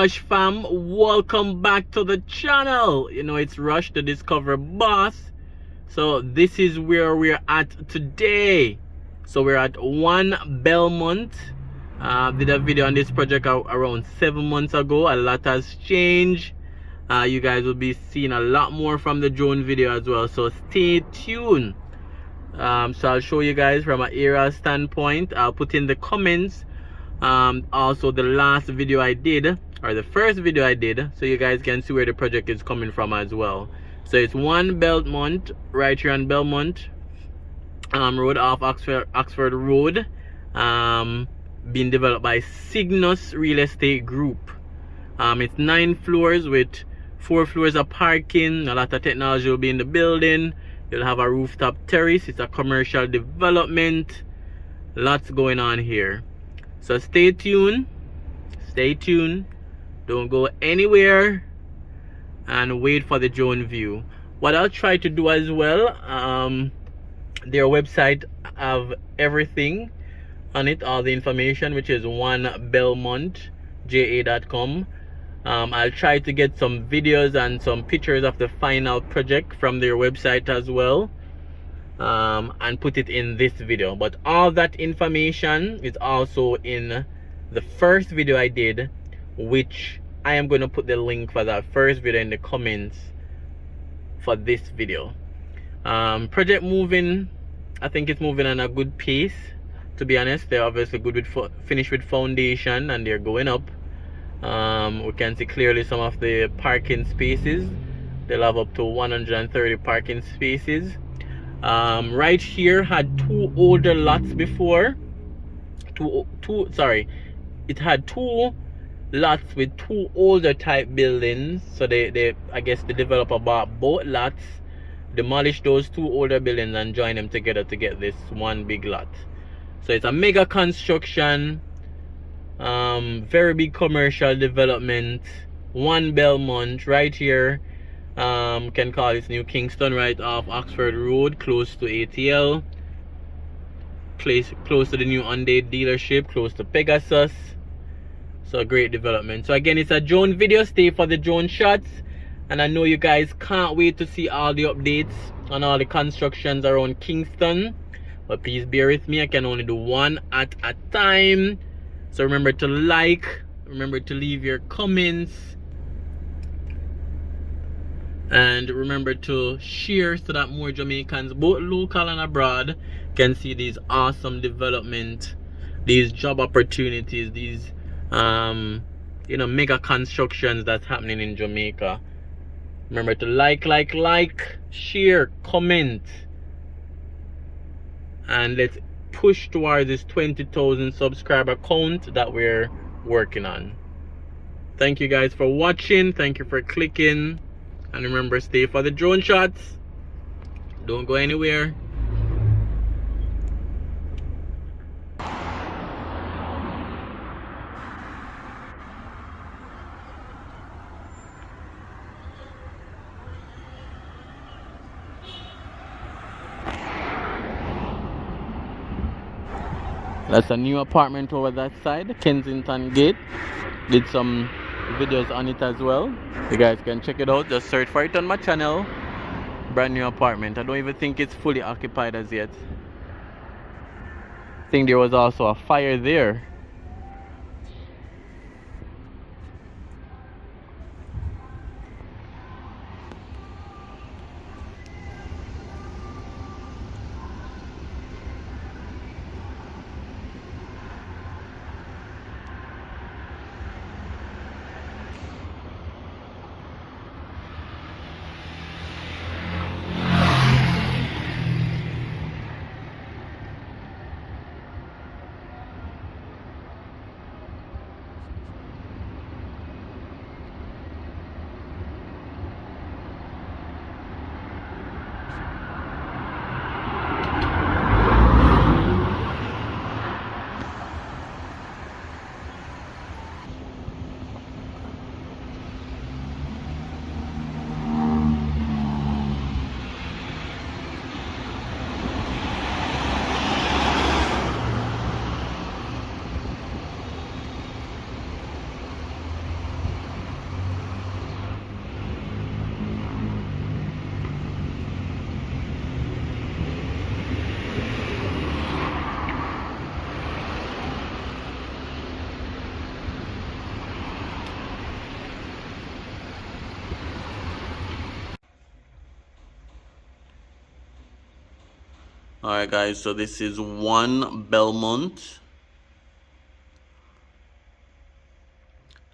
Rush fam, welcome back to the channel. You know, it's Rush to Discover Boss. So this is where we're at today. So we're at 1 Belmont. Did a video on this project around 7 months ago. A lot has changed. You guys will be seeing a lot more from the drone video as well, so stay tuned. So I'll show you guys from an area standpoint. I'll put in the comments also the last video I did, or the first video I did, so you guys can see where the project is coming from as well. So it's 1 Belmont, right here on Belmont Road, off Oxford Road, being developed by Sygnus Real Estate Group. It's 9 floors with 4 floors of parking. A lot of technology will be in the building. You'll have a rooftop terrace. It's a commercial development. Lots going on here. So stay tuned. Stay tuned. Don't go anywhere. And wait for the drone view. What I'll try to do as well, their website have everything on it, all the information, which is 1belmontja.com. I'll try to get some videos and some pictures of the final project from their website as well, and put it in this video. But all that information is also in the first video I did, which I am going to put the link for that first video in the comments for this video. Project moving, I think it's moving on a good pace, to be honest. They're obviously good with finished with foundation, and they're going up. We can see clearly some of the parking spaces. They'll have up to 130 parking spaces. Right here had 2 older lots before. It had 2 lots with 2 older type buildings. So they I guess the developer bought both lots, demolished those 2 older buildings, and joined them together to get this one big lot. So it's a mega construction. Very big commercial development. 1 Belmont right here. Can call this New Kingston, right off Oxford Road, close to ATL, close to the new Hyundai dealership, close to Pegasus. So a great development. So again, it's a drone video. Stay for the drone shots, and I know you guys can't wait to see all the updates on all the constructions around Kingston, but please bear with me. I can only do one at a time. So remember to like, remember to leave your comments, and remember to share so that more Jamaicans, both local and abroad, can see these awesome development, these job opportunities, these mega constructions that's happening in Jamaica. Remember to like, share, comment, and let's push towards this 20,000 subscriber count that we're working on. Thank you guys for watching. Thank you for clicking, and remember, stay for the drone shots. Don't go anywhere. That's a new apartment over that side, Kensington Gate. Did some videos on it as well. You guys can check it out. Just search for it on my channel. Brand new apartment. I don't even think it's fully occupied as yet. I think there was also a fire there. Alright guys, so this is 1 Belmont.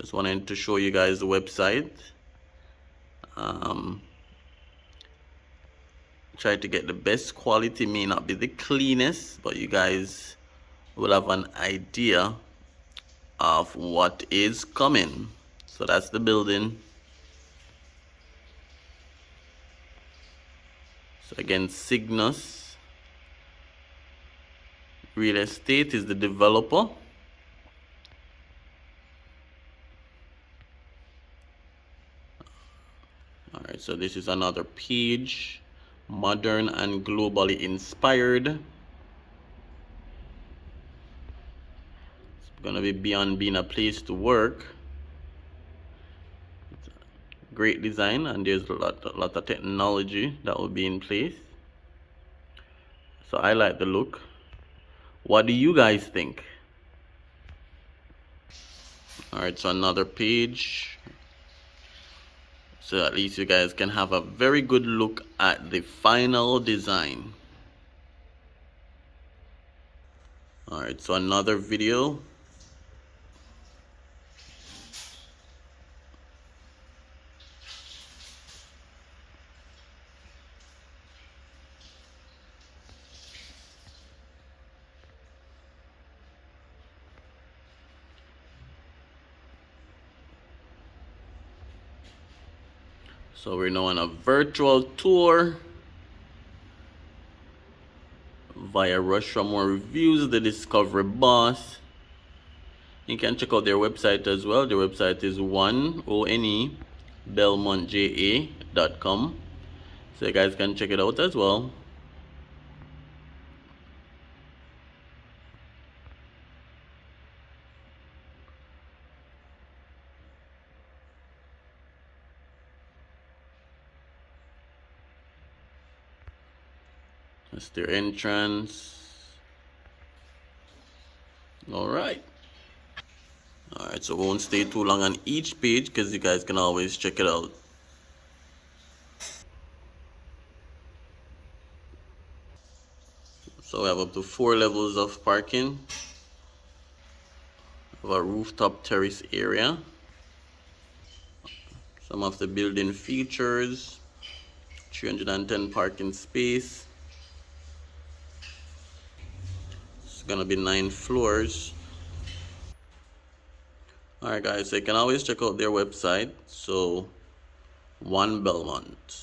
Just wanted to show you guys the website. Try to get the best quality. May not be the cleanest, but you guys will have an idea of what is coming. So that's the building. So again, Sygnus Real Estate is the developer. Alright, so this is another page. Modern and globally inspired. It's gonna be beyond being a place to work. Great design, and there's a lot of technology that will be in place. So I like the look. What do you guys think? Alright, so another page. So at least you guys can have a very good look at the final design. Alright, so another video. So we're now on a virtual tour via Raymore Reviews, the Discovery Boss. You can check out their website as well. Their website is belmontja.com. So you guys can check it out as well. That's their entrance. Alright, so we won't stay too long on each page because you guys can always check it out. So we have up to 4 levels of parking. We have a rooftop terrace area. Some of the building features: 310 parking space. It's gonna be 9 floors. Alright guys, so you can always check out their website. So 1 Belmont.